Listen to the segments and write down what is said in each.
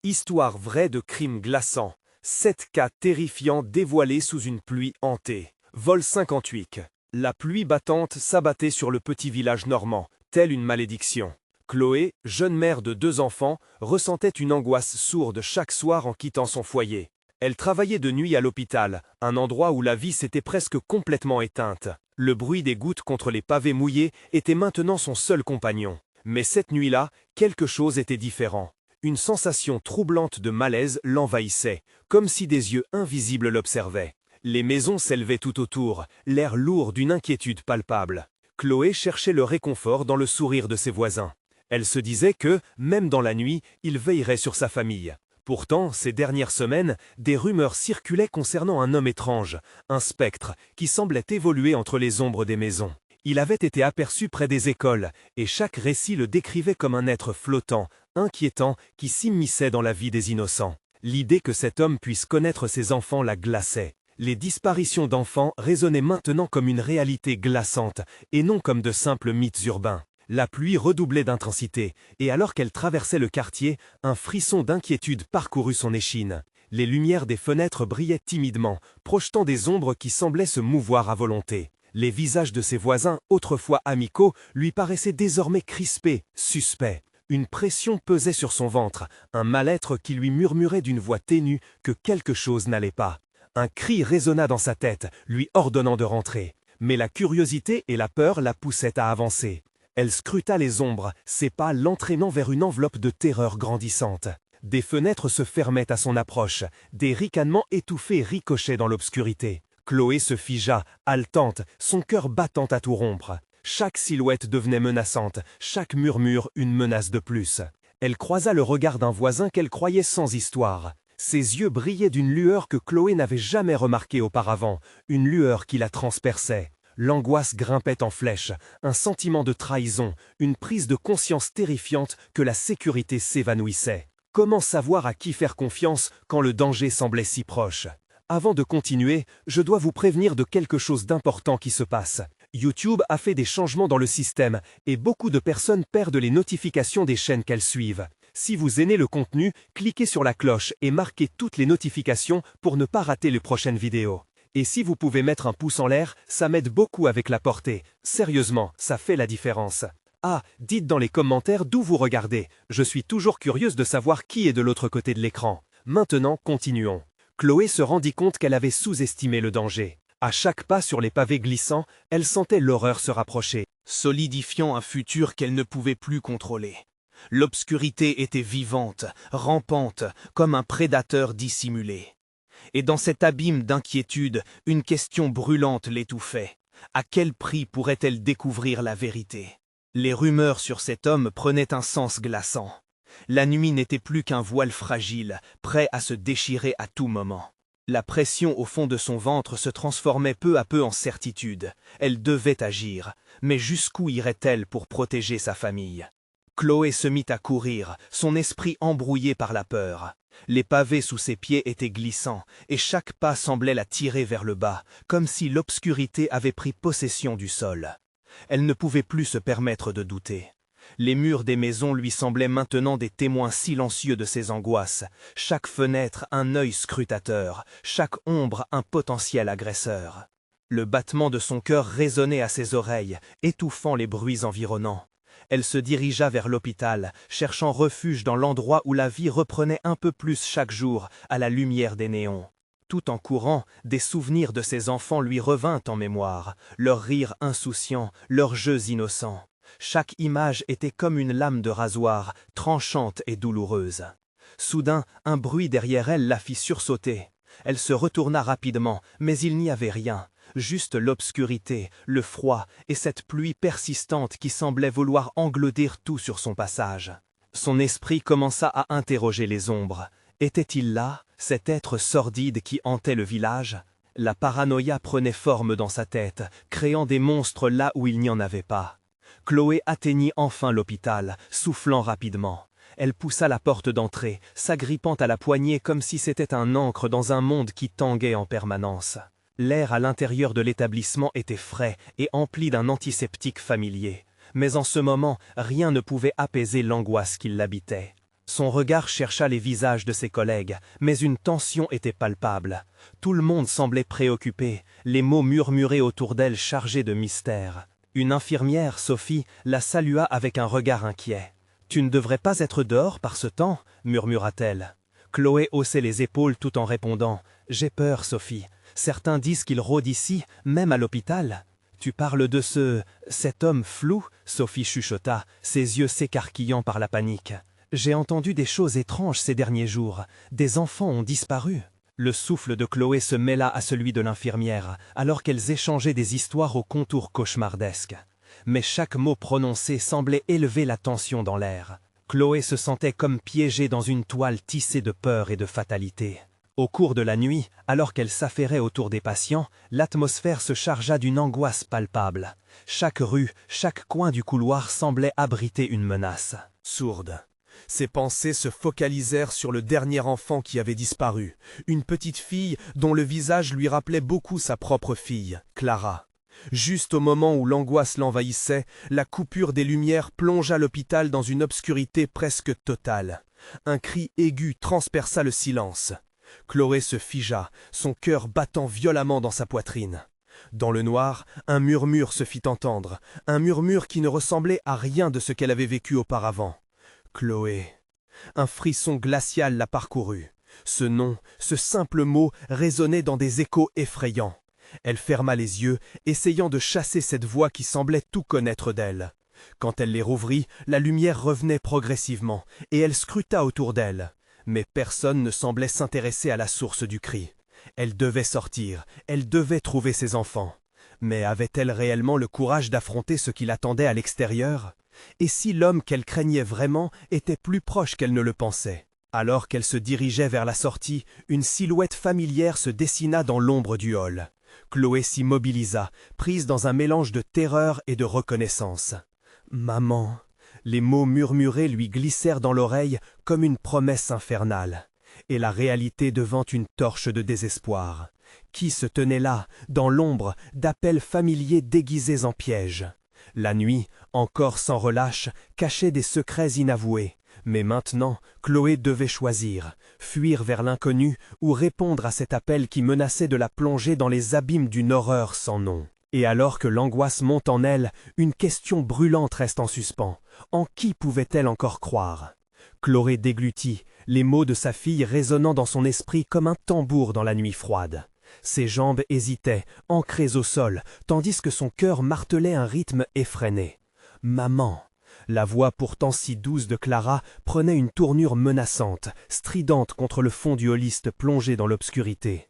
Histoire vraie de crimes glaçants. 7 cas terrifiants dévoilés sous une pluie hantée. Vol 58. La pluie battante s'abattait sur le petit village normand, telle une malédiction. Chloé, jeune mère de 2 enfants, ressentait une angoisse sourde chaque soir en quittant son foyer. Elle travaillait de nuit à l'hôpital, un endroit où la vie s'était presque complètement éteinte. Le bruit des gouttes contre les pavés mouillés était maintenant son seul compagnon. Mais cette nuit-là, quelque chose était différent. Une sensation troublante de malaise l'envahissait, comme si des yeux invisibles l'observaient. Les maisons s'élevaient tout autour, l'air lourd d'une inquiétude palpable. Chloé cherchait le réconfort dans le sourire de ses voisins. Elle se disait que, même dans la nuit, il veillerait sur sa famille. Pourtant, ces dernières semaines, des rumeurs circulaient concernant un homme étrange, un spectre, qui semblait évoluer entre les ombres des maisons. Il avait été aperçu près des écoles, et chaque récit le décrivait comme un être flottant, inquiétant, qui s'immisçait dans la vie des innocents. L'idée que cet homme puisse connaître ses enfants la glaçait. Les disparitions d'enfants résonnaient maintenant comme une réalité glaçante, et non comme de simples mythes urbains. La pluie redoublait d'intensité, et alors qu'elle traversait le quartier, un frisson d'inquiétude parcourut son échine. Les lumières des fenêtres brillaient timidement, projetant des ombres qui semblaient se mouvoir à volonté. Les visages de ses voisins, autrefois amicaux, lui paraissaient désormais crispés, suspects. Une pression pesait sur son ventre, un mal-être qui lui murmurait d'une voix ténue que quelque chose n'allait pas. Un cri résonna dans sa tête, lui ordonnant de rentrer. Mais la curiosité et la peur la poussaient à avancer. Elle scruta les ombres, ses pas l'entraînant vers une enveloppe de terreur grandissante. Des fenêtres se fermaient à son approche, des ricanements étouffés ricochaient dans l'obscurité. Chloé se figea, haletante, son cœur battant à tout rompre. Chaque silhouette devenait menaçante, chaque murmure une menace de plus. Elle croisa le regard d'un voisin qu'elle croyait sans histoire. Ses yeux brillaient d'une lueur que Chloé n'avait jamais remarquée auparavant, une lueur qui la transperçait. L'angoisse grimpait en flèche, un sentiment de trahison, une prise de conscience terrifiante que la sécurité s'évanouissait. Comment savoir à qui faire confiance quand le danger semblait si proche ? Avant de continuer, je dois vous prévenir de quelque chose d'important qui se passe. YouTube a fait des changements dans le système et beaucoup de personnes perdent les notifications des chaînes qu'elles suivent. Si vous aimez le contenu, cliquez sur la cloche et marquez toutes les notifications pour ne pas rater les prochaines vidéos. Et si vous pouvez mettre un pouce en l'air, ça m'aide beaucoup avec la portée. Sérieusement, ça fait la différence. Ah, dites dans les commentaires d'où vous regardez. Je suis toujours curieuse de savoir qui est de l'autre côté de l'écran. Maintenant, continuons. Chloé se rendit compte qu'elle avait sous-estimé le danger. À chaque pas sur les pavés glissants, elle sentait l'horreur se rapprocher, solidifiant un futur qu'elle ne pouvait plus contrôler. L'obscurité était vivante, rampante, comme un prédateur dissimulé. Et dans cet abîme d'inquiétude, une question brûlante l'étouffait. À quel prix pourrait-elle découvrir la vérité ? Les rumeurs sur cet homme prenaient un sens glaçant. La nuit n'était plus qu'un voile fragile, prêt à se déchirer à tout moment. La pression au fond de son ventre se transformait peu à peu en certitude. Elle devait agir, mais jusqu'où irait-elle pour protéger sa famille ? Chloé se mit à courir, son esprit embrouillé par la peur. Les pavés sous ses pieds étaient glissants, et chaque pas semblait la tirer vers le bas, comme si l'obscurité avait pris possession du sol. Elle ne pouvait plus se permettre de douter. Les murs des maisons lui semblaient maintenant des témoins silencieux de ses angoisses, chaque fenêtre un œil scrutateur, chaque ombre un potentiel agresseur. Le battement de son cœur résonnait à ses oreilles, étouffant les bruits environnants. Elle se dirigea vers l'hôpital, cherchant refuge dans l'endroit où la vie reprenait un peu plus chaque jour, à la lumière des néons. Tout en courant, des souvenirs de ses enfants lui revinrent en mémoire, leurs rires insouciants, leurs jeux innocents. Chaque image était comme une lame de rasoir, tranchante et douloureuse. Soudain, un bruit derrière elle la fit sursauter. Elle se retourna rapidement, mais il n'y avait rien. Juste l'obscurité, le froid et cette pluie persistante qui semblait vouloir engloutir tout sur son passage. Son esprit commença à interroger les ombres. Était-il là, cet être sordide qui hantait le village ? La paranoïa prenait forme dans sa tête, créant des monstres là où il n'y en avait pas. Chloé atteignit enfin l'hôpital, soufflant rapidement. Elle poussa la porte d'entrée, s'agrippant à la poignée comme si c'était un ancre dans un monde qui tanguait en permanence. L'air à l'intérieur de l'établissement était frais et empli d'un antiseptique familier. Mais en ce moment, rien ne pouvait apaiser l'angoisse qui l'habitait. Son regard chercha les visages de ses collègues, mais une tension était palpable. Tout le monde semblait préoccupé, les mots murmurés autour d'elle chargés de mystère. Une infirmière, Sophie, la salua avec un regard inquiet. « Tu ne devrais pas être dehors par ce temps » murmura-t-elle. Chloé haussait les épaules tout en répondant « J'ai peur, Sophie. Certains disent qu'il rôde ici, même à l'hôpital. » « Tu parles de cet homme flou ?» Sophie chuchota, ses yeux s'écarquillant par la panique. « J'ai entendu des choses étranges ces derniers jours. Des enfants ont disparu. » Le souffle de Chloé se mêla à celui de l'infirmière, alors qu'elles échangeaient des histoires aux contours cauchemardesques. Mais chaque mot prononcé semblait élever la tension dans l'air. Chloé se sentait comme piégée dans une toile tissée de peur et de fatalité. Au cours de la nuit, alors qu'elle s'affairait autour des patients, l'atmosphère se chargea d'une angoisse palpable. Chaque rue, chaque coin du couloir semblait abriter une menace. Sourde. Ses pensées se focalisèrent sur le dernier enfant qui avait disparu, une petite fille dont le visage lui rappelait beaucoup sa propre fille, Clara. Juste au moment où l'angoisse l'envahissait, la coupure des lumières plongea l'hôpital dans une obscurité presque totale. Un cri aigu transperça le silence. Chloé se figea, son cœur battant violemment dans sa poitrine. Dans le noir, un murmure se fit entendre, un murmure qui ne ressemblait à rien de ce qu'elle avait vécu auparavant. Chloé. Un frisson glacial la parcourut. Ce nom, ce simple mot résonnait dans des échos effrayants. Elle ferma les yeux, essayant de chasser cette voix qui semblait tout connaître d'elle. Quand elle les rouvrit, la lumière revenait progressivement, et elle scruta autour d'elle. Mais personne ne semblait s'intéresser à la source du cri. Elle devait sortir, elle devait trouver ses enfants. Mais avait-elle réellement le courage d'affronter ce qui l'attendait à l'extérieur? Et si l'homme qu'elle craignait vraiment était plus proche qu'elle ne le pensait? Alors qu'elle se dirigeait vers la sortie, une silhouette familière se dessina dans l'ombre du hall. Chloé s'immobilisa, prise dans un mélange de terreur et de reconnaissance. « Maman !» Les mots murmurés lui glissèrent dans l'oreille comme une promesse infernale. Et la réalité devint une torche de désespoir. Qui se tenait là, dans l'ombre, d'appels familiers déguisés en pièges? La nuit, encore sans relâche, cachait des secrets inavoués. Mais maintenant, Chloé devait choisir, fuir vers l'inconnu ou répondre à cet appel qui menaçait de la plonger dans les abîmes d'une horreur sans nom. Et alors que l'angoisse monte en elle, une question brûlante reste en suspens. En qui pouvait-elle encore croire? Chloé déglutit, les mots de sa fille résonnant dans son esprit comme un tambour dans la nuit froide. Ses jambes hésitaient, ancrées au sol, tandis que son cœur martelait un rythme effréné. « Maman !» La voix pourtant si douce de Clara prenait une tournure menaçante, stridente contre le fond du holiste plongé dans l'obscurité.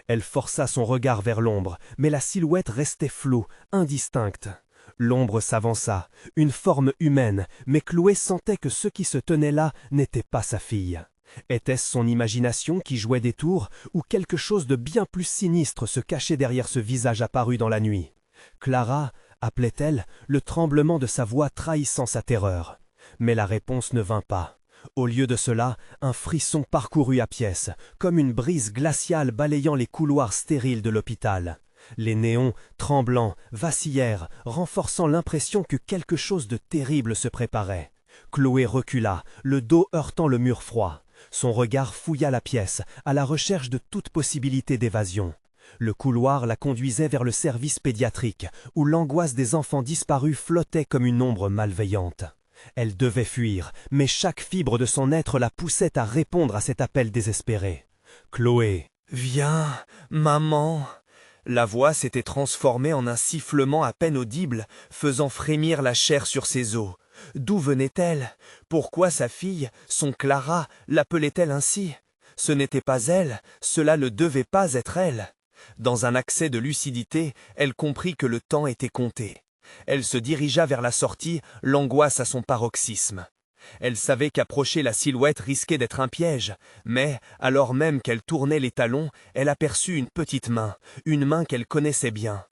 Elle força son regard vers l'ombre, mais la silhouette restait floue, indistincte. L'ombre s'avança, une forme humaine, mais Chloé sentait que ce qui se tenait là n'était pas sa fille. Était-ce son imagination qui jouait des tours, ou quelque chose de bien plus sinistre se cachait derrière ce visage apparu dans la nuit? Clara, appelait-elle, le tremblement de sa voix trahissant sa terreur. Mais la réponse ne vint pas. Au lieu de cela, un frisson parcourut Apiès, comme une brise glaciale balayant les couloirs stériles de l'hôpital. Les néons, tremblants, vacillèrent, renforçant l'impression que quelque chose de terrible se préparait. Chloé recula, le dos heurtant le mur froid. Son regard fouilla la pièce, à la recherche de toute possibilité d'évasion. Le couloir la conduisait vers le service pédiatrique, où l'angoisse des enfants disparus flottait comme une ombre malveillante. Elle devait fuir, mais chaque fibre de son être la poussait à répondre à cet appel désespéré. « Chloé, viens, maman !» La voix s'était transformée en un sifflement à peine audible, faisant frémir la chair sur ses os. D'où venait-elle? Pourquoi sa fille, son Clara, l'appelait-elle ainsi? Ce n'était pas elle, cela ne devait pas être elle. Dans un accès de lucidité, elle comprit que le temps était compté. Elle se dirigea vers la sortie, l'angoisse à son paroxysme. Elle savait qu'approcher la silhouette risquait d'être un piège, mais, alors même qu'elle tournait les talons, elle aperçut une main qu'elle connaissait bien.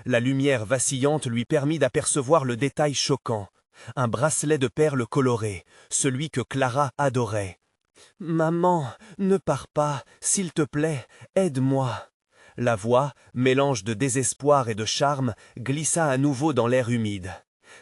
La lumière vacillante lui permit d'apercevoir le détail choquant. Un bracelet de perles colorées, celui que Clara adorait. « Maman, ne pars pas, s'il te plaît, aide-moi !» La voix, mélange de désespoir et de charme, glissa à nouveau dans l'air humide.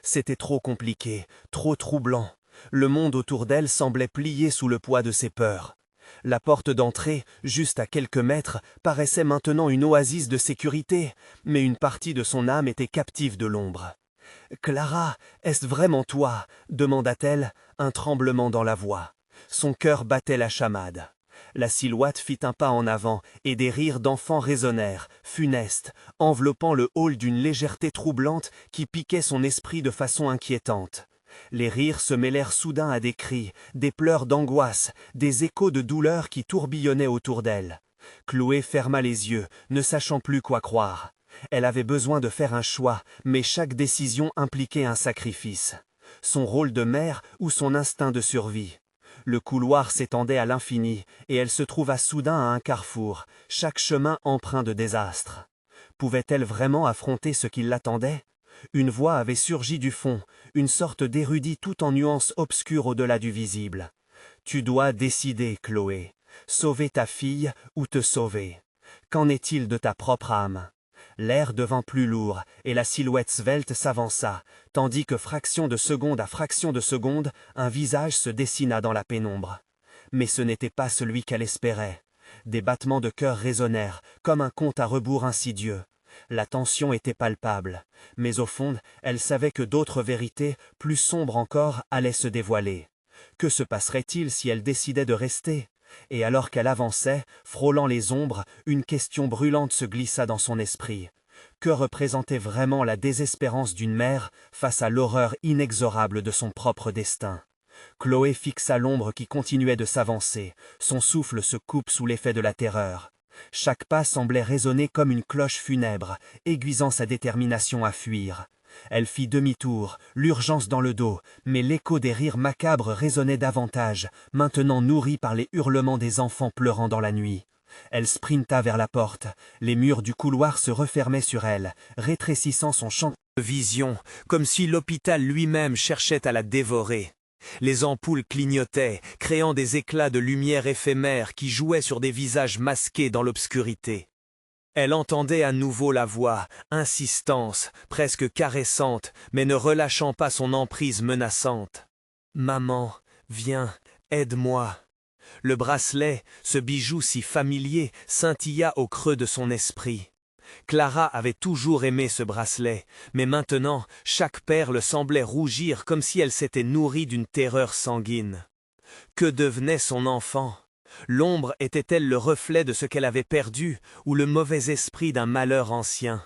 C'était trop compliqué, trop troublant. Le monde autour d'elle semblait plier sous le poids de ses peurs. La porte d'entrée, juste à quelques mètres, paraissait maintenant une oasis de sécurité, mais une partie de son âme était captive de l'ombre. « Clara, est-ce vraiment toi ?» demanda-t-elle, un tremblement dans la voix. Son cœur battait la chamade. La silhouette fit un pas en avant, et des rires d'enfants résonnèrent, funestes, enveloppant le hall d'une légèreté troublante qui piquait son esprit de façon inquiétante. Les rires se mêlèrent soudain à des cris, des pleurs d'angoisse, des échos de douleur qui tourbillonnaient autour d'elle. Chloé ferma les yeux, ne sachant plus quoi croire. Elle avait besoin de faire un choix, mais chaque décision impliquait un sacrifice. Son rôle de mère ou son instinct de survie. Le couloir s'étendait à l'infini, et elle se trouva soudain à un carrefour, chaque chemin empreint de désastre. Pouvait-elle vraiment affronter ce qui l'attendait ? Une voix avait surgi du fond, une sorte d'érudit tout en nuances obscures au-delà du visible. « Tu dois décider, Chloé. Sauver ta fille ou te sauver. Qu'en est-il de ta propre âme ?» L'air devint plus lourd, et la silhouette svelte s'avança, tandis que fraction de seconde à fraction de seconde, un visage se dessina dans la pénombre. Mais ce n'était pas celui qu'elle espérait. Des battements de cœur résonnèrent, comme un compte à rebours insidieux. La tension était palpable, mais au fond, elle savait que d'autres vérités, plus sombres encore, allaient se dévoiler. Que se passerait-il si elle décidait de rester ? Et alors qu'elle avançait, frôlant les ombres, une question brûlante se glissa dans son esprit. Que représentait vraiment la désespérance d'une mère face à l'horreur inexorable de son propre destin ? Chloé fixa l'ombre qui continuait de s'avancer, son souffle se coupe sous l'effet de la terreur. Chaque pas semblait résonner comme une cloche funèbre, aiguisant sa détermination à fuir. Elle fit demi-tour, l'urgence dans le dos, mais l'écho des rires macabres résonnait davantage, maintenant nourri par les hurlements des enfants pleurant dans la nuit. Elle sprinta vers la porte. Les murs du couloir se refermaient sur elle, rétrécissant son champ de vision, comme si l'hôpital lui-même cherchait à la dévorer. Les ampoules clignotaient, créant des éclats de lumière éphémères qui jouaient sur des visages masqués dans l'obscurité. Elle entendait à nouveau la voix, insistante, presque caressante, mais ne relâchant pas son emprise menaçante. « Maman, viens, aide-moi !» Le bracelet, ce bijou si familier, scintilla au creux de son esprit. Clara avait toujours aimé ce bracelet, mais maintenant, chaque perle semblait rougir comme si elle s'était nourrie d'une terreur sanguine. Que devenait son enfant ? L'ombre était-elle le reflet de ce qu'elle avait perdu, ou le mauvais esprit d'un malheur ancien ?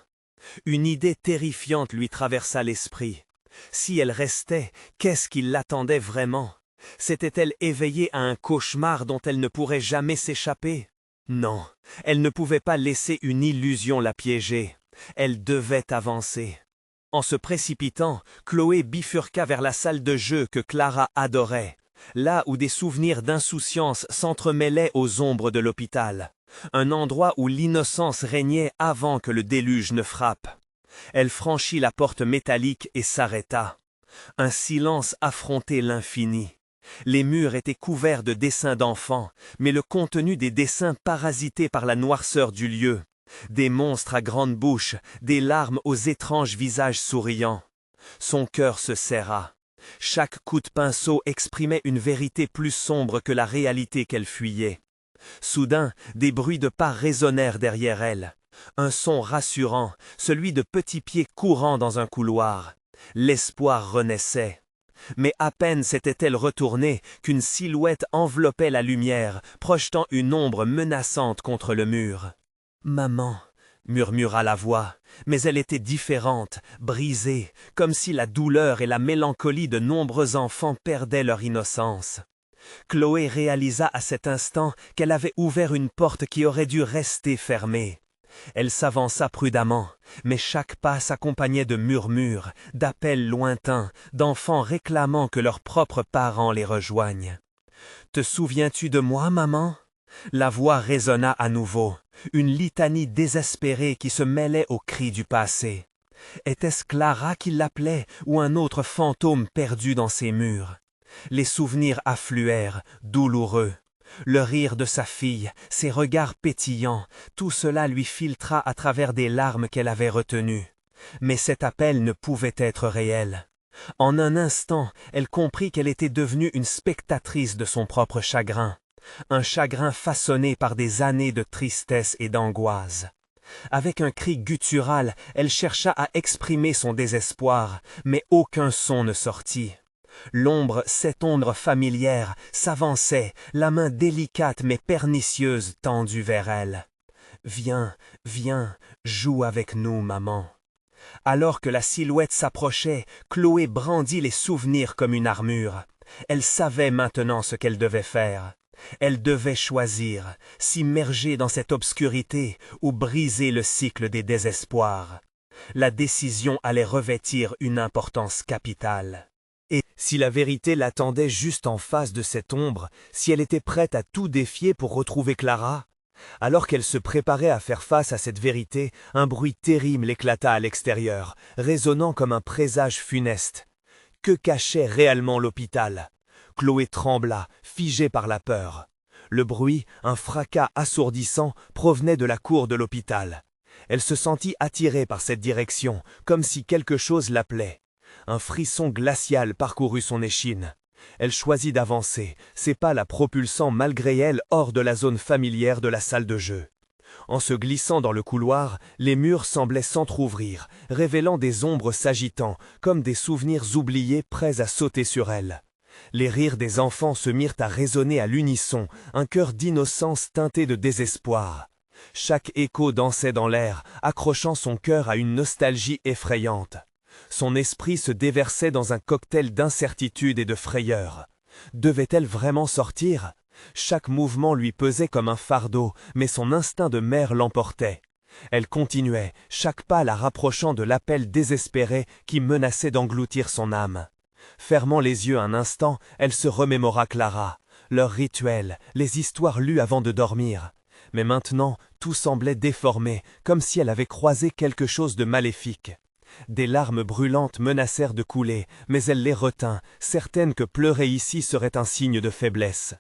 Une idée terrifiante lui traversa l'esprit. Si elle restait, qu'est-ce qui l'attendait vraiment ? S'était-elle éveillée à un cauchemar dont elle ne pourrait jamais s'échapper ? Non, elle ne pouvait pas laisser une illusion la piéger. Elle devait avancer. En se précipitant, Chloé bifurqua vers la salle de jeu que Clara adorait, là où des souvenirs d'insouciance s'entremêlaient aux ombres de l'hôpital, un endroit où l'innocence régnait avant que le déluge ne frappe. Elle franchit la porte métallique et s'arrêta. Un silence affrontait l'infini. Les murs étaient couverts de dessins d'enfants, mais le contenu des dessins parasité par la noirceur du lieu. Des monstres à grande bouche, des larmes aux étranges visages souriants. Son cœur se serra. Chaque coup de pinceau exprimait une vérité plus sombre que la réalité qu'elle fuyait. Soudain, des bruits de pas résonnèrent derrière elle. Un son rassurant, celui de petits pieds courant dans un couloir. L'espoir renaissait. Mais à peine s'était-elle retournée qu'une silhouette enveloppait la lumière, projetant une ombre menaçante contre le mur. « Maman !» murmura la voix, mais elle était différente, brisée, comme si la douleur et la mélancolie de nombreux enfants perdaient leur innocence. Chloé réalisa à cet instant qu'elle avait ouvert une porte qui aurait dû rester fermée. Elle s'avança prudemment, mais chaque pas s'accompagnait de murmures, d'appels lointains, d'enfants réclamant que leurs propres parents les rejoignent. « Te souviens-tu de moi, maman ?» La voix résonna à nouveau, une litanie désespérée qui se mêlait aux cris du passé. Était-ce Clara qui l'appelait ou un autre fantôme perdu dans ses murs? Les souvenirs affluèrent, douloureux. Le rire de sa fille, ses regards pétillants, tout cela lui filtra à travers des larmes qu'elle avait retenues. Mais cet appel ne pouvait être réel. En un instant, elle comprit qu'elle était devenue une spectatrice de son propre chagrin, un chagrin façonné par des années de tristesse et d'angoisse. Avec un cri guttural, elle chercha à exprimer son désespoir, mais aucun son ne sortit. L'ombre, cette ombre familière, s'avançait, la main délicate mais pernicieuse tendue vers elle. « Viens, viens, joue avec nous, maman. » Alors que la silhouette s'approchait, Chloé brandit les souvenirs comme une armure. Elle savait maintenant ce qu'elle devait faire. Elle devait choisir, s'immerger dans cette obscurité ou briser le cycle des désespoirs. La décision allait revêtir une importance capitale. Et si la vérité l'attendait juste en face de cette ombre, si elle était prête à tout défier pour retrouver Clara? Alors qu'elle se préparait à faire face à cette vérité, un bruit terrible éclata à l'extérieur, résonnant comme un présage funeste. Que cachait réellement l'hôpital? Chloé trembla, figée par la peur. Le bruit, un fracas assourdissant, provenait de la cour de l'hôpital. Elle se sentit attirée par cette direction, comme si quelque chose l'appelait. Un frisson glacial parcourut son échine. Elle choisit d'avancer, ses pas la propulsant malgré elle hors de la zone familière de la salle de jeu. En se glissant dans le couloir, les murs semblaient s'entr'ouvrir, révélant des ombres s'agitant, comme des souvenirs oubliés prêts à sauter sur elle. Les rires des enfants se mirent à résonner à l'unisson, un chœur d'innocence teinté de désespoir. Chaque écho dansait dans l'air, accrochant son cœur à une nostalgie effrayante. Son esprit se déversait dans un cocktail d'incertitude et de frayeur. Devait-elle vraiment sortir? Chaque mouvement lui pesait comme un fardeau, mais son instinct de mère l'emportait. Elle continuait, chaque pas la rapprochant de l'appel désespéré qui menaçait d'engloutir son âme. Fermant les yeux un instant, elle se remémora Clara, leurs rituels, les histoires lues avant de dormir. Mais maintenant, tout semblait déformé, comme si elle avait croisé quelque chose de maléfique. Des larmes brûlantes menacèrent de couler, mais elle les retint, certaine que pleurer ici serait un signe de faiblesse.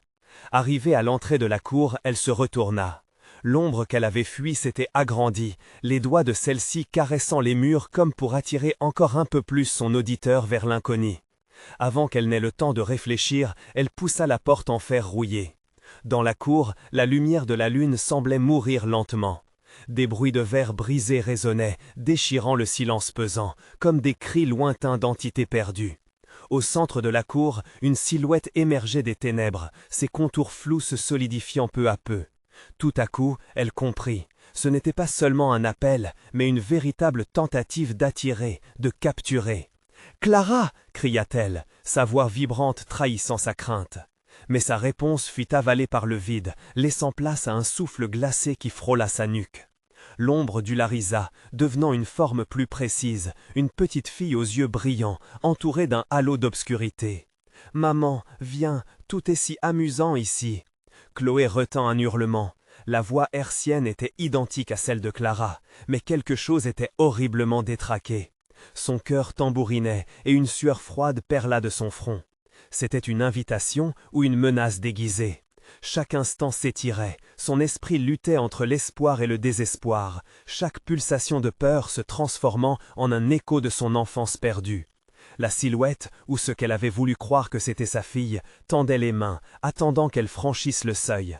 Arrivée à l'entrée de la cour, elle se retourna. L'ombre qu'elle avait fuie s'était agrandie, les doigts de celle-ci caressant les murs comme pour attirer encore un peu plus son auditeur vers l'inconnu. Avant qu'elle n'ait le temps de réfléchir, elle poussa la porte en fer rouillé. Dans la cour, la lumière de la lune semblait mourir lentement. Des bruits de verre brisés résonnaient, déchirant le silence pesant, comme des cris lointains d'entités perdues. Au centre de la cour, une silhouette émergeait des ténèbres, ses contours flous se solidifiant peu à peu. Tout à coup, elle comprit. Ce n'était pas seulement un appel, mais une véritable tentative d'attirer, de capturer. « Clara !» cria-t-elle, sa voix vibrante trahissant sa crainte. Mais sa réponse fut avalée par le vide, laissant place à un souffle glacé qui frôla sa nuque. L'ombre d'Ularisa, devenant une forme plus précise, une petite fille aux yeux brillants, entourée d'un halo d'obscurité. « Maman, viens, tout est si amusant ici !» Chloé retint un hurlement. La voix hertzienne était identique à celle de Clara, mais quelque chose était horriblement détraqué. Son cœur tambourinait et une sueur froide perla de son front. C'était une invitation ou une menace déguisée. Chaque instant s'étirait, son esprit luttait entre l'espoir et le désespoir, chaque pulsation de peur se transformant en un écho de son enfance perdue. La silhouette, ou ce qu'elle avait voulu croire que c'était sa fille, tendait les mains, attendant qu'elle franchisse le seuil.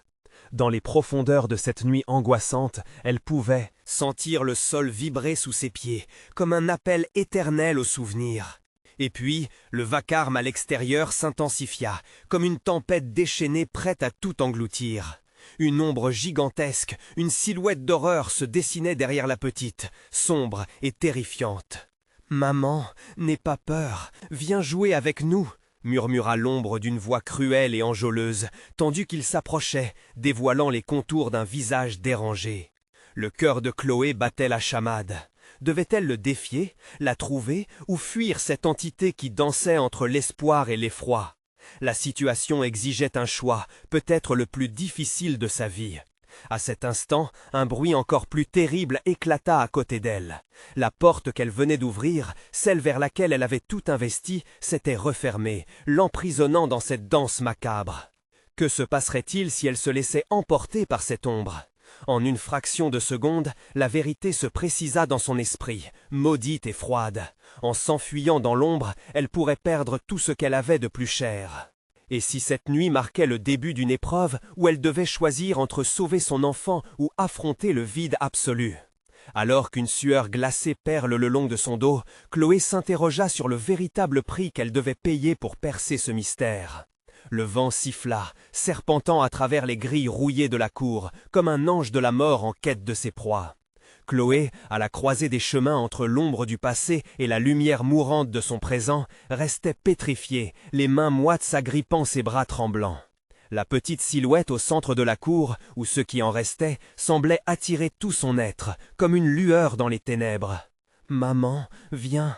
Dans les profondeurs de cette nuit angoissante, elle pouvait sentir le sol vibrer sous ses pieds, comme un appel éternel au souvenir. Et puis, le vacarme à l'extérieur s'intensifia, comme une tempête déchaînée prête à tout engloutir. Une ombre gigantesque, une silhouette d'horreur se dessinait derrière la petite, sombre et terrifiante. « Maman, n'aie pas peur, viens jouer avec nous !» murmura l'ombre d'une voix cruelle et enjôleuse, tandis qu'il s'approchait, dévoilant les contours d'un visage dérangé. Le cœur de Chloé battait la chamade. Devait-elle le défier, la trouver, ou fuir cette entité qui dansait entre l'espoir et l'effroi? La situation exigeait un choix, peut-être le plus difficile de sa vie. À cet instant, un bruit encore plus terrible éclata à côté d'elle. La porte qu'elle venait d'ouvrir, celle vers laquelle elle avait tout investi, s'était refermée, l'emprisonnant dans cette danse macabre. Que se passerait-il si elle se laissait emporter par cette ombre? En une fraction de seconde, la vérité se précisa dans son esprit, maudite et froide. En s'enfuyant dans l'ombre, elle pourrait perdre tout ce qu'elle avait de plus cher. Et si cette nuit marquait le début d'une épreuve où elle devait choisir entre sauver son enfant ou affronter le vide absolu? Alors qu'une sueur glacée perle le long de son dos, Chloé s'interrogea sur le véritable prix qu'elle devait payer pour percer ce mystère. Le vent siffla, serpentant à travers les grilles rouillées de la cour, comme un ange de la mort en quête de ses proies. Chloé, à la croisée des chemins entre l'ombre du passé et la lumière mourante de son présent, restait pétrifiée, les mains moites s'agrippant ses bras tremblants. La petite silhouette au centre de la cour, ou ce qui en restait, semblait attirer tout son être, comme une lueur dans les ténèbres. « Maman, viens !»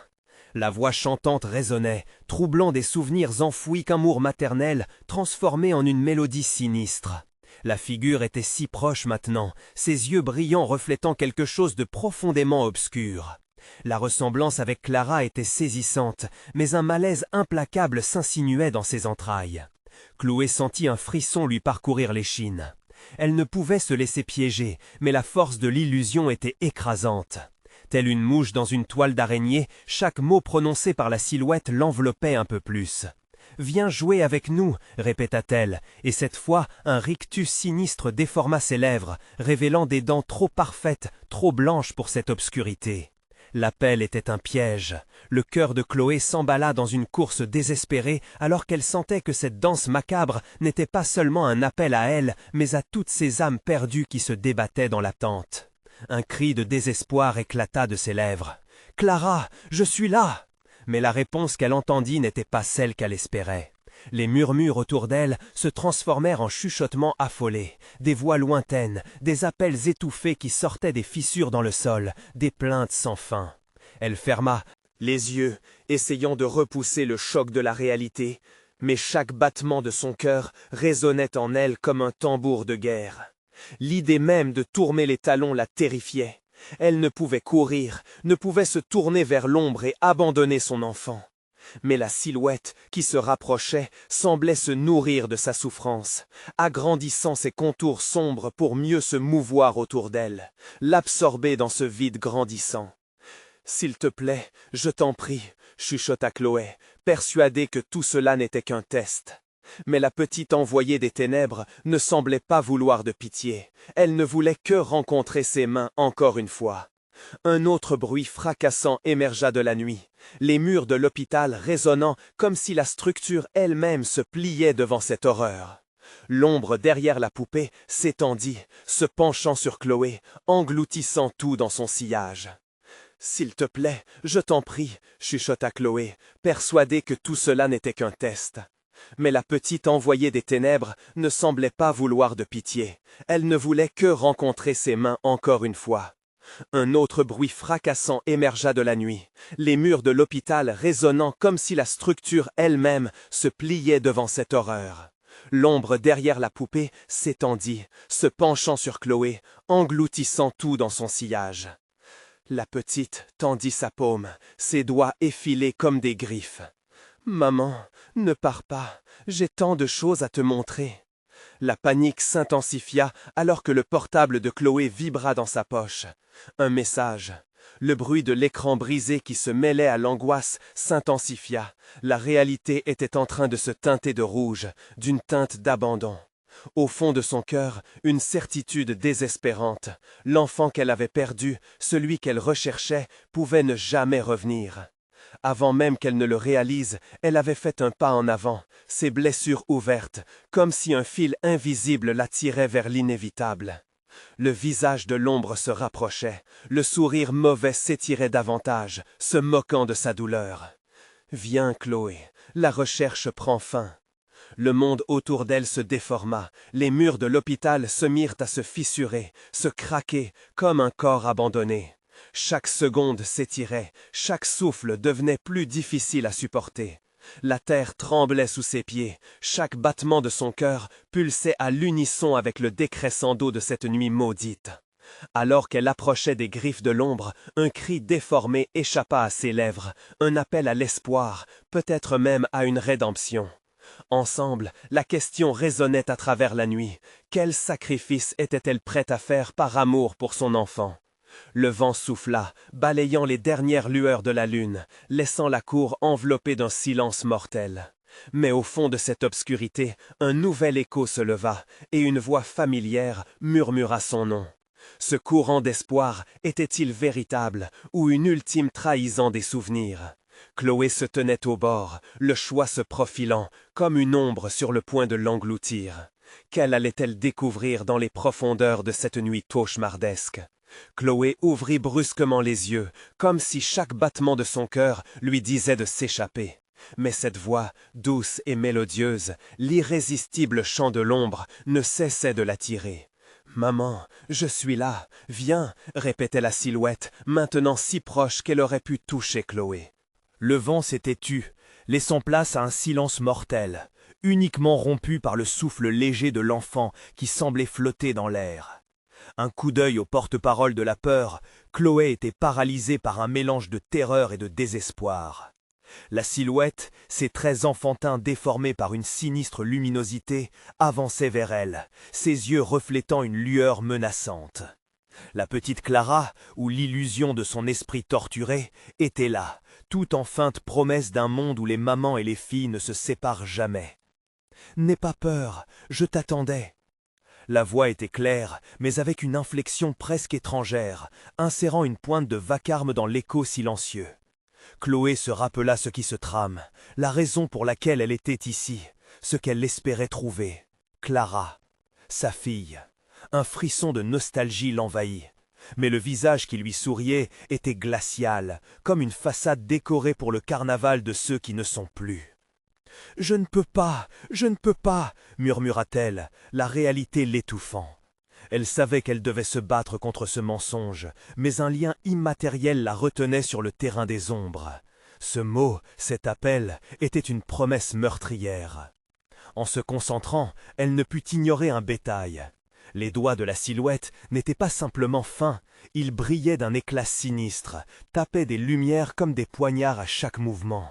La voix chantante résonnait, troublant des souvenirs enfouis qu'amour maternel transformait en une mélodie sinistre. La figure était si proche maintenant, ses yeux brillants reflétant quelque chose de profondément obscur. La ressemblance avec Clara était saisissante, mais un malaise implacable s'insinuait dans ses entrailles. Chloé sentit un frisson lui parcourir l'échine. Elle ne pouvait se laisser piéger, mais la force de l'illusion était écrasante. Telle une mouche dans une toile d'araignée, chaque mot prononcé par la silhouette l'enveloppait un peu plus. « Viens jouer avec nous » répéta-t-elle, et cette fois un rictus sinistre déforma ses lèvres, révélant des dents trop parfaites, trop blanches pour cette obscurité. L'appel était un piège. Le cœur de Chloé s'emballa dans une course désespérée alors qu'elle sentait que cette danse macabre n'était pas seulement un appel à elle, mais à toutes ces âmes perdues qui se débattaient dans l'attente. Un cri de désespoir éclata de ses lèvres. « Clara, je suis là !» Mais la réponse qu'elle entendit n'était pas celle qu'elle espérait. Les murmures autour d'elle se transformèrent en chuchotements affolés, des voix lointaines, des appels étouffés qui sortaient des fissures dans le sol, des plaintes sans fin. Elle ferma les yeux, essayant de repousser le choc de la réalité, mais chaque battement de son cœur résonnait en elle comme un tambour de guerre. L'idée même de tourner les talons la terrifiait. Elle ne pouvait courir, ne pouvait se tourner vers l'ombre et abandonner son enfant. Mais la silhouette qui se rapprochait semblait se nourrir de sa souffrance, agrandissant ses contours sombres pour mieux se mouvoir autour d'elle, l'absorber dans ce vide grandissant. « S'il te plaît, je t'en prie » chuchota Chloé, persuadée que tout cela n'était qu'un test. Mais la petite envoyée des ténèbres ne semblait pas vouloir de pitié. Elle ne voulait que rencontrer ses mains encore une fois. Un autre bruit fracassant émergea de la nuit, les murs de l'hôpital résonnant comme si la structure elle-même se pliait devant cette horreur. L'ombre derrière la poupée s'étendit, se penchant sur Chloé, engloutissant tout dans son sillage. « S'il te plaît, je t'en prie » chuchota Chloé, persuadée que tout cela n'était qu'un test. Mais la petite envoyée des ténèbres ne semblait pas vouloir de pitié. Elle ne voulait que rencontrer ses mains encore une fois. Un autre bruit fracassant émergea de la nuit, les murs de l'hôpital résonnant comme si la structure elle-même se pliait devant cette horreur. L'ombre derrière la poupée s'étendit, se penchant sur Chloé, engloutissant tout dans son sillage. La petite tendit sa paume, ses doigts effilés comme des griffes. « Maman, ne pars pas, j'ai tant de choses à te montrer. » La panique s'intensifia alors que le portable de Chloé vibra dans sa poche. Un message. Le bruit de l'écran brisé qui se mêlait à l'angoisse s'intensifia. La réalité était en train de se teinter de rouge, d'une teinte d'abandon. Au fond de son cœur, une certitude désespérante. L'enfant qu'elle avait perdu, celui qu'elle recherchait, pouvait ne jamais revenir. Avant même qu'elle ne le réalise, elle avait fait un pas en avant, ses blessures ouvertes, comme si un fil invisible la tirait vers l'inévitable. Le visage de l'ombre se rapprochait, le sourire mauvais s'étirait davantage, se moquant de sa douleur. « Viens, Chloé, la recherche prend fin. » Le monde autour d'elle se déforma, les murs de l'hôpital se mirent à se fissurer, se craquer, comme un corps abandonné. Chaque seconde s'étirait, chaque souffle devenait plus difficile à supporter. La terre tremblait sous ses pieds, chaque battement de son cœur pulsait à l'unisson avec le décressant d'eau de cette nuit maudite. Alors qu'elle approchait des griffes de l'ombre, un cri déformé échappa à ses lèvres, un appel à l'espoir, peut-être même à une rédemption. Ensemble, la question résonnait à travers la nuit. Quel sacrifice était-elle prête à faire par amour pour son enfant? Le vent souffla, balayant les dernières lueurs de la lune, laissant la cour enveloppée d'un silence mortel. Mais au fond de cette obscurité, un nouvel écho se leva, et une voix familière murmura son nom. Ce courant d'espoir était-il véritable, ou une ultime trahison des souvenirs? Chloé se tenait au bord, le choix se profilant, comme une ombre sur le point de l'engloutir. Qu'elle allait-elle découvrir dans les profondeurs de cette nuit cauchemardesque? Chloé ouvrit brusquement les yeux, comme si chaque battement de son cœur lui disait de s'échapper. Mais cette voix, douce et mélodieuse, l'irrésistible chant de l'ombre, ne cessait de l'attirer. « Maman, je suis là, viens » répétait la silhouette, maintenant si proche qu'elle aurait pu toucher Chloé. Le vent s'était tu, laissant place à un silence mortel, uniquement rompu par le souffle léger de l'enfant qui semblait flotter dans l'air. Un coup d'œil au porte-parole de la peur, Chloé était paralysée par un mélange de terreur et de désespoir. La silhouette, ses traits enfantins déformés par une sinistre luminosité, avançait vers elle, ses yeux reflétant une lueur menaçante. La petite Clara, ou l'illusion de son esprit torturé, était là, tout en feinte promesse d'un monde où les mamans et les filles ne se séparent jamais. « N'aie pas peur, je t'attendais. » La voix était claire, mais avec une inflexion presque étrangère, insérant une pointe de vacarme dans l'écho silencieux. Chloé se rappela ce qui se trame, la raison pour laquelle elle était ici, ce qu'elle espérait trouver. Clara, sa fille. Un frisson de nostalgie l'envahit. Mais le visage qui lui souriait était glacial, comme une façade décorée pour le carnaval de ceux qui ne sont plus. « Je ne peux pas » murmura-t-elle, la réalité l'étouffant. Elle savait qu'elle devait se battre contre ce mensonge, mais un lien immatériel la retenait sur le terrain des ombres. Ce mot, cet appel, était une promesse meurtrière. En se concentrant, elle ne put ignorer un bétail. Les doigts de la silhouette n'étaient pas simplement fins, ils brillaient d'un éclat sinistre, tapaient des lumières comme des poignards à chaque mouvement.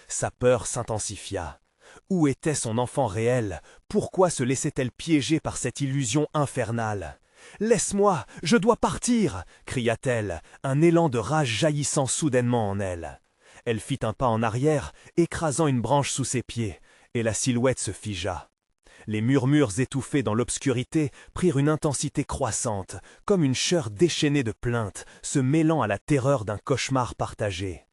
Sa peur s'intensifia. Où était son enfant réel? Pourquoi se laissait-elle piéger par cette illusion infernale? « Laisse-moi, je dois partir » cria-t-elle, un élan de rage jaillissant soudainement en elle. Elle fit un pas en arrière, écrasant une branche sous ses pieds, et la silhouette se figea. Les murmures étouffés dans l'obscurité prirent une intensité croissante, comme une chœur déchaînée de plaintes, se mêlant à la terreur d'un cauchemar partagé.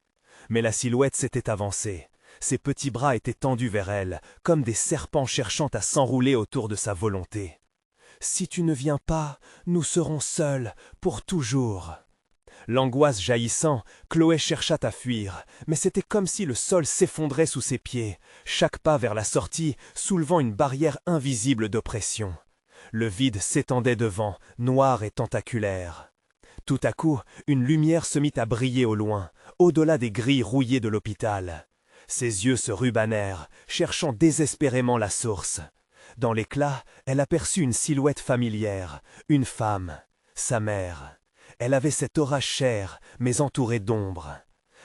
Mais la silhouette s'était avancée. Ses petits bras étaient tendus vers elle, comme des serpents cherchant à s'enrouler autour de sa volonté. « Si tu ne viens pas, nous serons seuls, pour toujours. » L'angoisse jaillissant, Chloé chercha à fuir, mais c'était comme si le sol s'effondrait sous ses pieds, chaque pas vers la sortie soulevant une barrière invisible d'oppression. Le vide s'étendait devant, noir et tentaculaire. Tout à coup, une lumière se mit à briller au loin, au-delà des grilles rouillées de l'hôpital. Ses yeux se rubanèrent, cherchant désespérément la source. Dans l'éclat, elle aperçut une silhouette familière, une femme, sa mère. Elle avait cette aura chère, mais entourée d'ombre.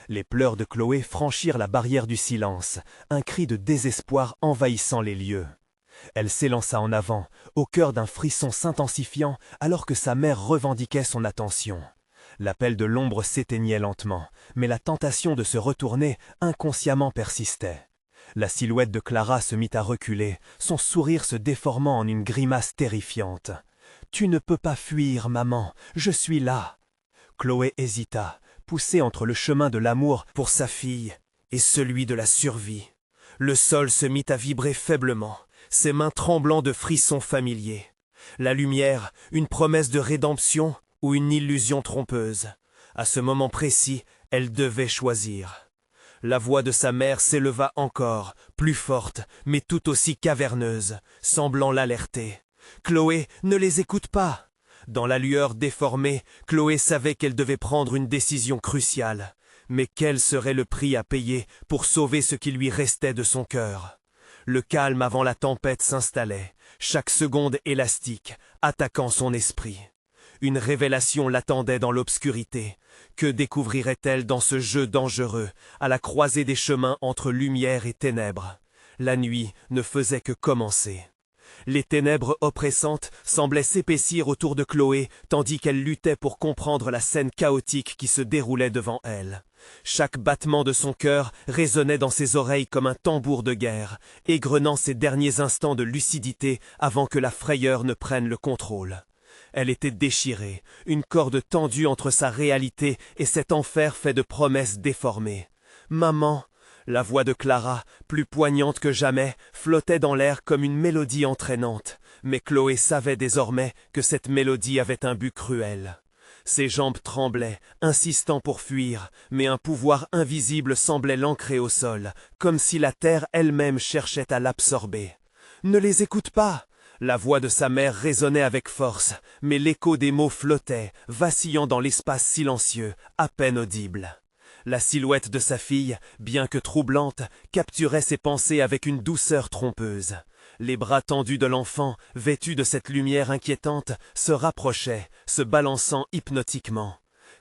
Les pleurs de Chloé franchirent la barrière du silence, un cri de désespoir envahissant les lieux. Elle s'élança en avant, au cœur d'un frisson s'intensifiant, alors que sa mère revendiquait son attention. L'appel de l'ombre s'éteignait lentement, mais la tentation de se retourner inconsciemment persistait. La silhouette de Clara se mit à reculer, son sourire se déformant en une grimace terrifiante. « Tu ne peux pas fuir, maman, je suis là !» Chloé hésita, poussée entre le chemin de l'amour pour sa fille et celui de la survie. Le sol se mit à vibrer faiblement, ses mains tremblant de frissons familiers. La lumière, une promesse de rédemption ou une illusion trompeuse. À ce moment précis, elle devait choisir. La voix de sa mère s'éleva encore, plus forte, mais tout aussi caverneuse, semblant l'alerter. « Chloé, ne les écoute pas !» Dans la lueur déformée, Chloé savait qu'elle devait prendre une décision cruciale. Mais quel serait le prix à payer pour sauver ce qui lui restait de son cœur? Le calme avant la tempête s'installait, chaque seconde élastique, attaquant son esprit. Une révélation l'attendait dans l'obscurité. Que découvrirait-elle dans ce jeu dangereux, à la croisée des chemins entre lumière et ténèbres? La nuit ne faisait que commencer. Les ténèbres oppressantes semblaient s'épaissir autour de Chloé, tandis qu'elle luttait pour comprendre la scène chaotique qui se déroulait devant elle. Chaque battement de son cœur résonnait dans ses oreilles comme un tambour de guerre, égrenant ses derniers instants de lucidité avant que la frayeur ne prenne le contrôle. Elle était déchirée, une corde tendue entre sa réalité et cet enfer fait de promesses déformées. « Maman !» La voix de Clara, plus poignante que jamais, flottait dans l'air comme une mélodie entraînante, mais Chloé savait désormais que cette mélodie avait un but cruel. Ses jambes tremblaient, insistant pour fuir, mais un pouvoir invisible semblait l'ancrer au sol, comme si la terre elle-même cherchait à l'absorber. « Ne les écoute pas !» La voix de sa mère résonnait avec force, mais l'écho des mots flottait, vacillant dans l'espace silencieux, à peine audible. La silhouette de sa fille, bien que troublante, capturait ses pensées avec une douceur trompeuse. Les bras tendus de l'enfant, vêtus de cette lumière inquiétante, se rapprochaient, se balançant hypnotiquement.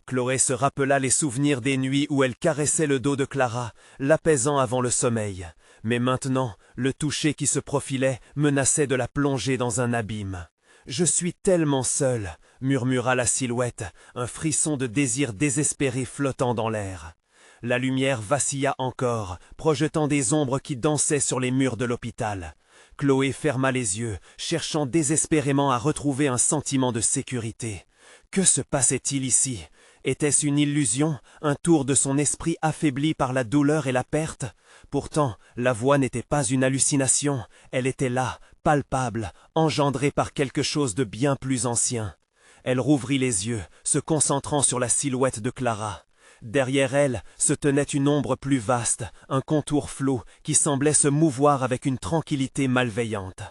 Chloé se rappela les souvenirs des nuits où elle caressait le dos de Clara, l'apaisant avant le sommeil. Mais maintenant, le toucher qui se profilait menaçait de la plonger dans un abîme. « Je suis tellement seule !» murmura la silhouette, un frisson de désir désespéré flottant dans l'air. La lumière vacilla encore, projetant des ombres qui dansaient sur les murs de l'hôpital. Chloé ferma les yeux, cherchant désespérément à retrouver un sentiment de sécurité. Que se passait-il ici? Était-ce une illusion, un tour de son esprit affaibli par la douleur et la perte? Pourtant, la voix n'était pas une hallucination, elle était là, palpable, engendrée par quelque chose de bien plus ancien. Elle rouvrit les yeux, se concentrant sur la silhouette de Clara. Derrière elle se tenait une ombre plus vaste, un contour flou qui semblait se mouvoir avec une tranquillité malveillante.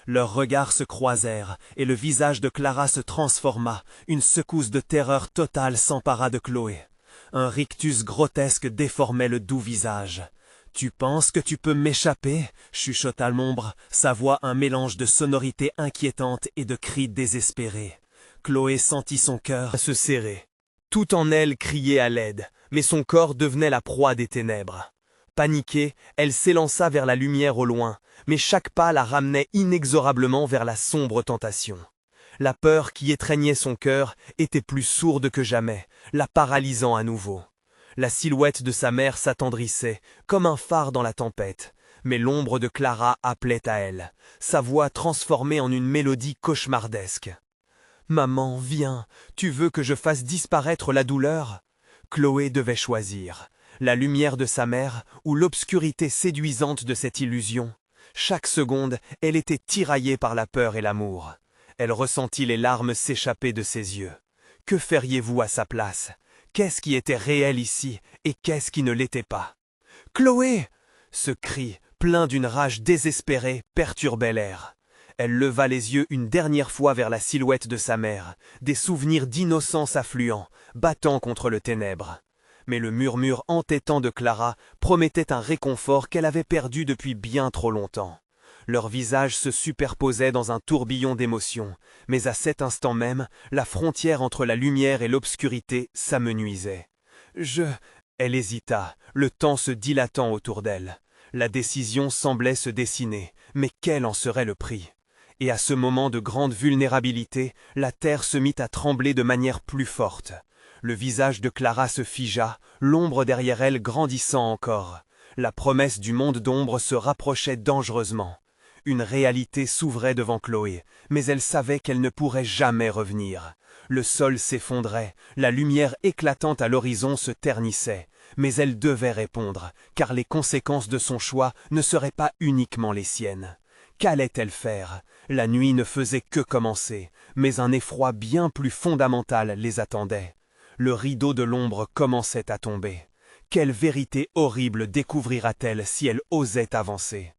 Leurs regards se croisèrent et le visage de Clara se transforma, une secousse de terreur totale s'empara de Chloé. Un rictus grotesque déformait le doux visage. « Tu penses que tu peux m'échapper » chuchota l'ombre, sa voix un mélange de sonorités inquiétantes et de cris désespérés. Chloé sentit son cœur se serrer. Tout en elle criait à l'aide, mais son corps devenait la proie des ténèbres. Paniquée, elle s'élança vers la lumière au loin, mais chaque pas la ramenait inexorablement vers la sombre tentation. La peur qui étreignait son cœur était plus sourde que jamais, la paralysant à nouveau. La silhouette de sa mère s'attendrissait, comme un phare dans la tempête, mais l'ombre de Clara appelait à elle, sa voix transformée en une mélodie cauchemardesque. « Maman, viens, tu veux que je fasse disparaître la douleur ?» Chloé devait choisir, la lumière de sa mère ou l'obscurité séduisante de cette illusion. Chaque seconde, elle était tiraillée par la peur et l'amour. Elle ressentit les larmes s'échapper de ses yeux. Que feriez-vous à sa place? Qu'est-ce qui était réel ici et qu'est-ce qui ne l'était pas? « Chloé !» Ce cri, plein d'une rage désespérée, perturbait l'air. Elle leva les yeux une dernière fois vers la silhouette de sa mère, des souvenirs d'innocence affluents, battant contre le ténèbre. Mais le murmure entêtant de Clara promettait un réconfort qu'elle avait perdu depuis bien trop longtemps. Leurs visages se superposaient dans un tourbillon d'émotions, mais à cet instant même, la frontière entre la lumière et l'obscurité s'amenuisait. Elle hésita, le temps se dilatant autour d'elle. La décision semblait se dessiner, mais quel en serait le prix? Et à ce moment de grande vulnérabilité, la terre se mit à trembler de manière plus forte. Le visage de Clara se figea, l'ombre derrière elle grandissant encore. La promesse du monde d'ombre se rapprochait dangereusement. Une réalité s'ouvrait devant Chloé, mais elle savait qu'elle ne pourrait jamais revenir. Le sol s'effondrait, la lumière éclatante à l'horizon se ternissait, mais elle devait répondre, car les conséquences de son choix ne seraient pas uniquement les siennes. Qu'allait-elle faire? La nuit ne faisait que commencer, mais un effroi bien plus fondamental les attendait. Le rideau de l'ombre commençait à tomber. Quelle vérité horrible découvrira-t-elle si elle osait avancer?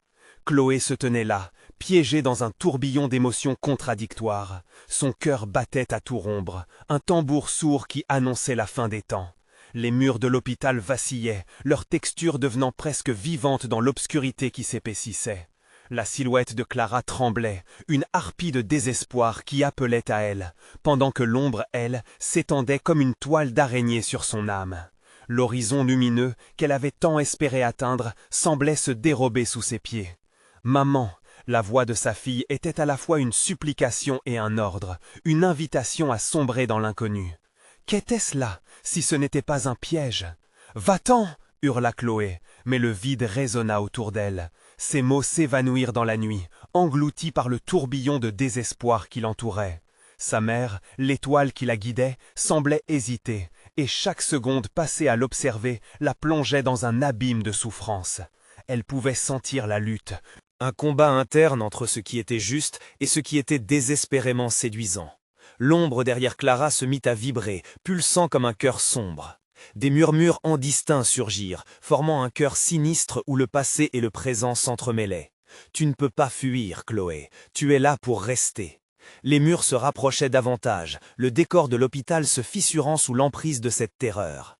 Chloé se tenait là, piégée dans un tourbillon d'émotions contradictoires. Son cœur battait à tout rompre, un tambour sourd qui annonçait la fin des temps. Les murs de l'hôpital vacillaient, leur texture devenant presque vivante dans l'obscurité qui s'épaississait. La silhouette de Clara tremblait, une harpie de désespoir qui appelait à elle, pendant que l'ombre, elle, s'étendait comme une toile d'araignée sur son âme. L'horizon lumineux, qu'elle avait tant espéré atteindre, semblait se dérober sous ses pieds. « Maman !» La voix de sa fille était à la fois une supplication et un ordre, une invitation à sombrer dans l'inconnu. Qu'était-ce là, si ce n'était pas un piège? « Va-t'en !» hurla Chloé, mais le vide résonna autour d'elle. Ses mots s'évanouirent dans la nuit, engloutis par le tourbillon de désespoir qui l'entourait. Sa mère, l'étoile qui la guidait, semblait hésiter, et chaque seconde passée à l'observer la plongeait dans un abîme de souffrance. Elle pouvait sentir la lutte. Un combat interne entre ce qui était juste et ce qui était désespérément séduisant. L'ombre derrière Clara se mit à vibrer, pulsant comme un cœur sombre. Des murmures indistincts surgirent, formant un cœur sinistre où le passé et le présent s'entremêlaient. « Tu ne peux pas fuir, Chloé, tu es là pour rester. » Les murs se rapprochaient davantage, le décor de l'hôpital se fissurant sous l'emprise de cette terreur.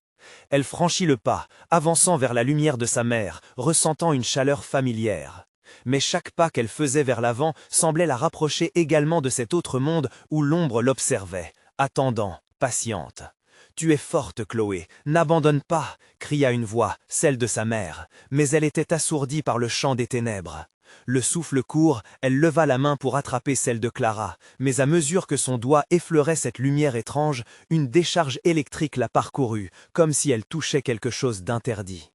Elle franchit le pas, avançant vers la lumière de sa mère, ressentant une chaleur familière. Mais chaque pas qu'elle faisait vers l'avant semblait la rapprocher également de cet autre monde où l'ombre l'observait, attendant, patiente. « Tu es forte, Chloé, n'abandonne pas !» cria une voix, celle de sa mère, mais elle était assourdie par le chant des ténèbres. Le souffle court, elle leva la main pour attraper celle de Clara, mais à mesure que son doigt effleurait cette lumière étrange, une décharge électrique la parcourut, comme si elle touchait quelque chose d'interdit.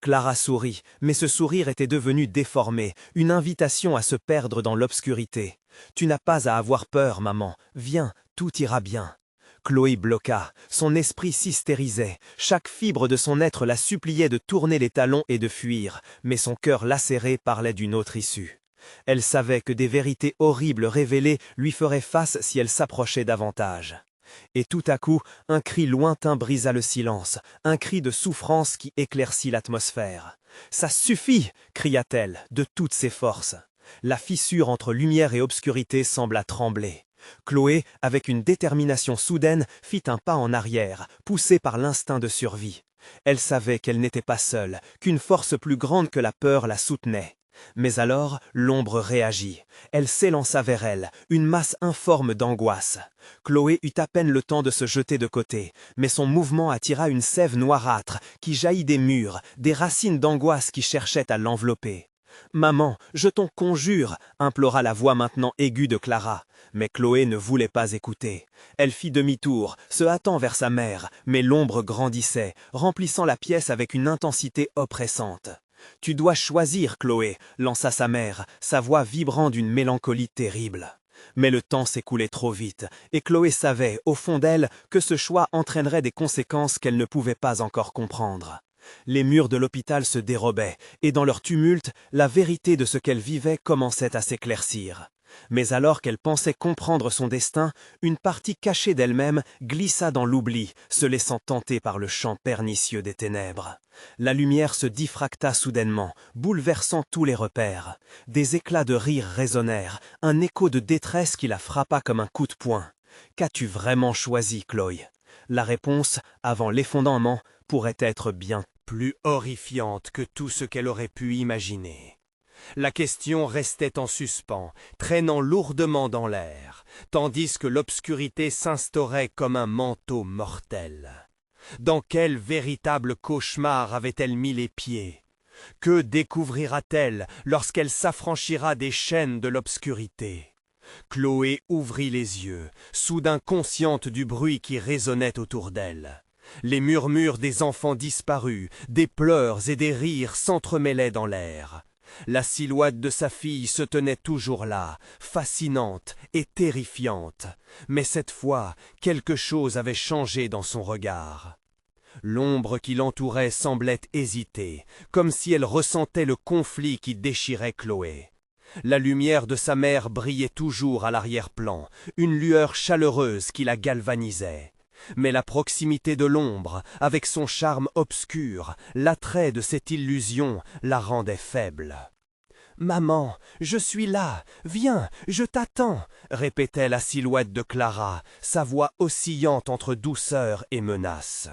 Clara sourit, mais ce sourire était devenu déformé, une invitation à se perdre dans l'obscurité. « Tu n'as pas à avoir peur, maman, viens, tout ira bien. » Chloé bloqua, son esprit s'hystérisait, chaque fibre de son être la suppliait de tourner les talons et de fuir, mais son cœur lacéré parlait d'une autre issue. Elle savait que des vérités horribles révélées lui feraient face si elle s'approchait davantage. Et tout à coup, un cri lointain brisa le silence, un cri de souffrance qui éclaircit l'atmosphère. « Ça suffit !» cria-t-elle, de toutes ses forces. La fissure entre lumière et obscurité sembla trembler. Chloé, avec une détermination soudaine, fit un pas en arrière, poussée par l'instinct de survie. Elle savait qu'elle n'était pas seule, qu'une force plus grande que la peur la soutenait. Mais alors, l'ombre réagit. Elle s'élança vers elle, une masse informe d'angoisse. Chloé eut à peine le temps de se jeter de côté, mais son mouvement attira une sève noirâtre qui jaillit des murs, des racines d'angoisse qui cherchaient à l'envelopper. « Maman, je t'en conjure !» implora la voix maintenant aiguë de Clara. Mais Chloé ne voulait pas écouter. Elle fit demi-tour, se hâtant vers sa mère, mais l'ombre grandissait, remplissant la pièce avec une intensité oppressante. « Tu dois choisir, Chloé !» lança sa mère, sa voix vibrant d'une mélancolie terrible. Mais le temps s'écoulait trop vite, et Chloé savait, au fond d'elle, que ce choix entraînerait des conséquences qu'elle ne pouvait pas encore comprendre. Les murs de l'hôpital se dérobaient, et dans leur tumulte, la vérité de ce qu'elle vivait commençait à s'éclaircir. Mais alors qu'elle pensait comprendre son destin, une partie cachée d'elle-même glissa dans l'oubli, se laissant tenter par le chant pernicieux des ténèbres. La lumière se diffracta soudainement, bouleversant tous les repères. Des éclats de rire résonnèrent, un écho de détresse qui la frappa comme un coup de poing. « Qu'as-tu vraiment choisi, Chloé ?» La réponse, avant l'effondrement, pourrait être bien plus horrifiante que tout ce qu'elle aurait pu imaginer. La question restait en suspens, traînant lourdement dans l'air, tandis que l'obscurité s'instaurait comme un manteau mortel. Dans quel véritable cauchemar avait-elle mis les pieds? Que découvrira-t-elle lorsqu'elle s'affranchira des chaînes de l'obscurité? Chloé ouvrit les yeux, soudain consciente du bruit qui résonnait autour d'elle. Les murmures des enfants disparus, des pleurs et des rires s'entremêlaient dans l'air. La silhouette de sa fille se tenait toujours là, fascinante et terrifiante, mais cette fois, quelque chose avait changé dans son regard. L'ombre qui l'entourait semblait hésiter, comme si elle ressentait le conflit qui déchirait Chloé. La lumière de sa mère brillait toujours à l'arrière-plan, une lueur chaleureuse qui la galvanisait. Mais la proximité de l'ombre, avec son charme obscur, l'attrait de cette illusion, la rendait faible. « Maman, je suis là, viens, je t'attends » répétait la silhouette de Clara, sa voix oscillante entre douceur et menace.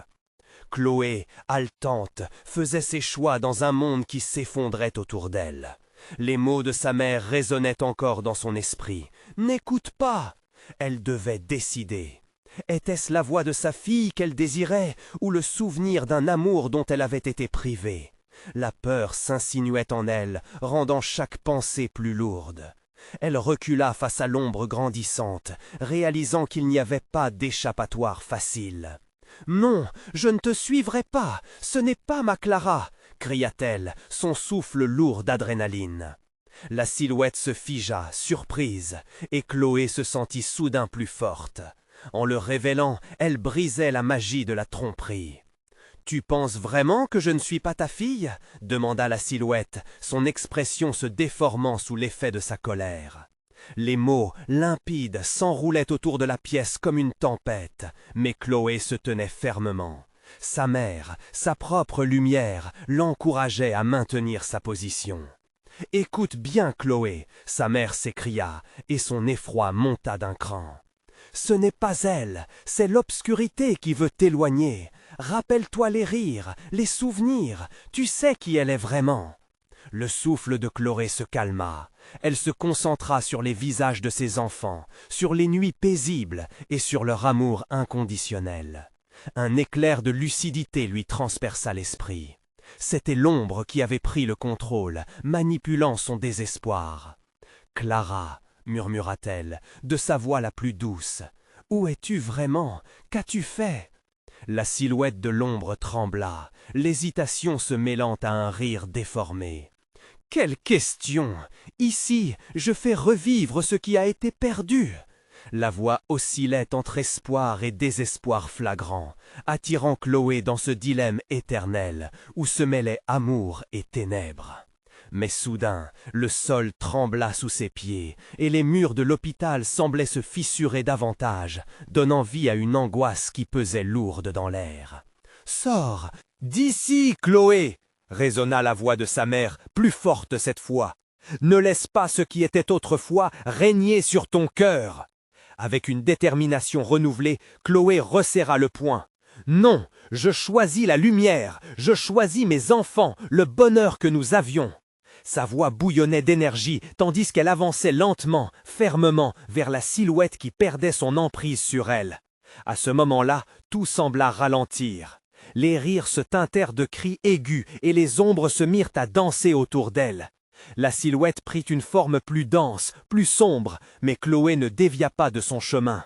Chloé, haletante, faisait ses choix dans un monde qui s'effondrait autour d'elle. Les mots de sa mère résonnaient encore dans son esprit. « N'écoute pas !» Elle devait décider. Était-ce la voix de sa fille qu'elle désirait, ou le souvenir d'un amour dont elle avait été privée? La peur s'insinuait en elle, rendant chaque pensée plus lourde. Elle recula face à l'ombre grandissante, réalisant qu'il n'y avait pas d'échappatoire facile. « Non, je ne te suivrai pas, ce n'est pas ma Clara !» cria-t-elle, son souffle lourd d'adrénaline. La silhouette se figea, surprise, et Chloé se sentit soudain plus forte. En le révélant, elle brisait la magie de la tromperie. « Tu penses vraiment que je ne suis pas ta fille ?» demanda la silhouette, son expression se déformant sous l'effet de sa colère. Les mots, limpides, s'enroulaient autour de la pièce comme une tempête, mais Chloé se tenait fermement. Sa mère, sa propre lumière, l'encourageait à maintenir sa position. « Écoute bien, Chloé !» sa mère s'écria, et son effroi monta d'un cran. « Ce n'est pas elle, c'est l'obscurité qui veut t'éloigner. Rappelle-toi les rires, les souvenirs, tu sais qui elle est vraiment. » Le souffle de Chloé se calma. Elle se concentra sur les visages de ses enfants, sur les nuits paisibles et sur leur amour inconditionnel. Un éclair de lucidité lui transperça l'esprit. C'était l'ombre qui avait pris le contrôle, manipulant son désespoir. « Clara !» murmura-t-elle, de sa voix la plus douce. « Où es-tu vraiment? Qu'as-tu fait ?» La silhouette de l'ombre trembla, l'hésitation se mêlant à un rire déformé. « Quelle question! Ici, je fais revivre ce qui a été perdu !» La voix oscillait entre espoir et désespoir flagrant, attirant Chloé dans ce dilemme éternel où se mêlaient amour et ténèbres. Mais soudain, le sol trembla sous ses pieds, et les murs de l'hôpital semblaient se fissurer davantage, donnant vie à une angoisse qui pesait lourde dans l'air. « Sors! D'ici, Chloé !» résonna la voix de sa mère, plus forte cette fois. « Ne laisse pas ce qui était autrefois régner sur ton cœur !» Avec une détermination renouvelée, Chloé resserra le poing. « Non, je choisis la lumière, je choisis mes enfants, le bonheur que nous avions !» Sa voix bouillonnait d'énergie, tandis qu'elle avançait lentement, fermement, vers la silhouette qui perdait son emprise sur elle. À ce moment-là, tout sembla ralentir. Les rires se teintèrent de cris aigus et les ombres se mirent à danser autour d'elle. La silhouette prit une forme plus dense, plus sombre, mais Chloé ne dévia pas de son chemin.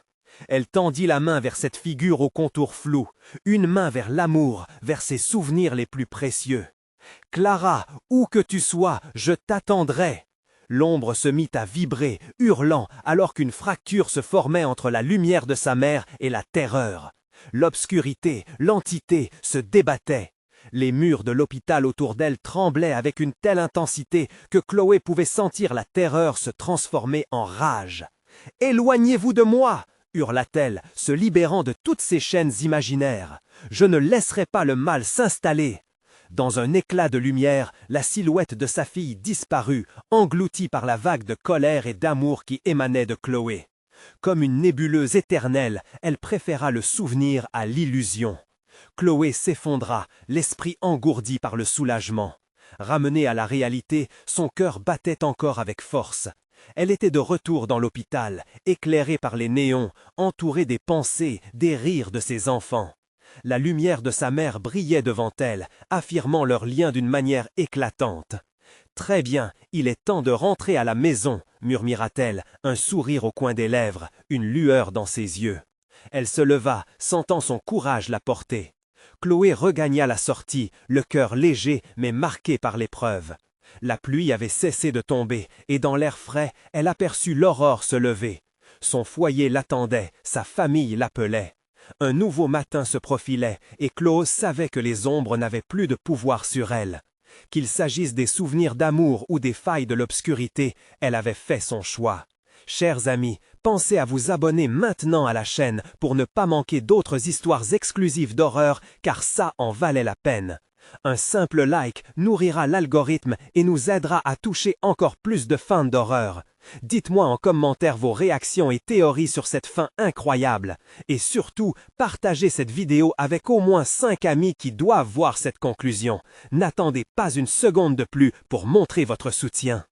Elle tendit la main vers cette figure au contour flou, une main vers l'amour, vers ses souvenirs les plus précieux. « Clara, où que tu sois, je t'attendrai !» L'ombre se mit à vibrer, hurlant, alors qu'une fracture se formait entre la lumière de sa mère et la terreur. L'obscurité, l'entité, se débattaient. Les murs de l'hôpital autour d'elle tremblaient avec une telle intensité que Chloé pouvait sentir la terreur se transformer en rage. « Éloignez-vous de moi !» hurla-t-elle, se libérant de toutes ces chaînes imaginaires. « Je ne laisserai pas le mal s'installer !» Dans un éclat de lumière, la silhouette de sa fille disparut, engloutie par la vague de colère et d'amour qui émanait de Chloé. Comme une nébuleuse éternelle, elle préféra le souvenir à l'illusion. Chloé s'effondra, l'esprit engourdi par le soulagement. Ramenée à la réalité, son cœur battait encore avec force. Elle était de retour dans l'hôpital, éclairée par les néons, entourée des pensées, des rires de ses enfants. La lumière de sa mère brillait devant elle, affirmant leur lien d'une manière éclatante. « Très bien, il est temps de rentrer à la maison » murmura-t-elle, un sourire au coin des lèvres, une lueur dans ses yeux. Elle se leva, sentant son courage la porter. Chloé regagna la sortie, le cœur léger mais marqué par l'épreuve. La pluie avait cessé de tomber, et dans l'air frais, elle aperçut l'aurore se lever. Son foyer l'attendait, sa famille l'appelait. Un nouveau matin se profilait, et Chloé savait que les ombres n'avaient plus de pouvoir sur elle. Qu'il s'agisse des souvenirs d'amour ou des failles de l'obscurité, elle avait fait son choix. Chers amis, pensez à vous abonner maintenant à la chaîne pour ne pas manquer d'autres histoires exclusives d'horreur, car ça en valait la peine. Un simple like nourrira l'algorithme et nous aidera à toucher encore plus de fans d'horreur. Dites-moi en commentaire vos réactions et théories sur cette fin incroyable. Et surtout, partagez cette vidéo avec au moins 5 amis qui doivent voir cette conclusion. N'attendez pas une seconde de plus pour montrer votre soutien.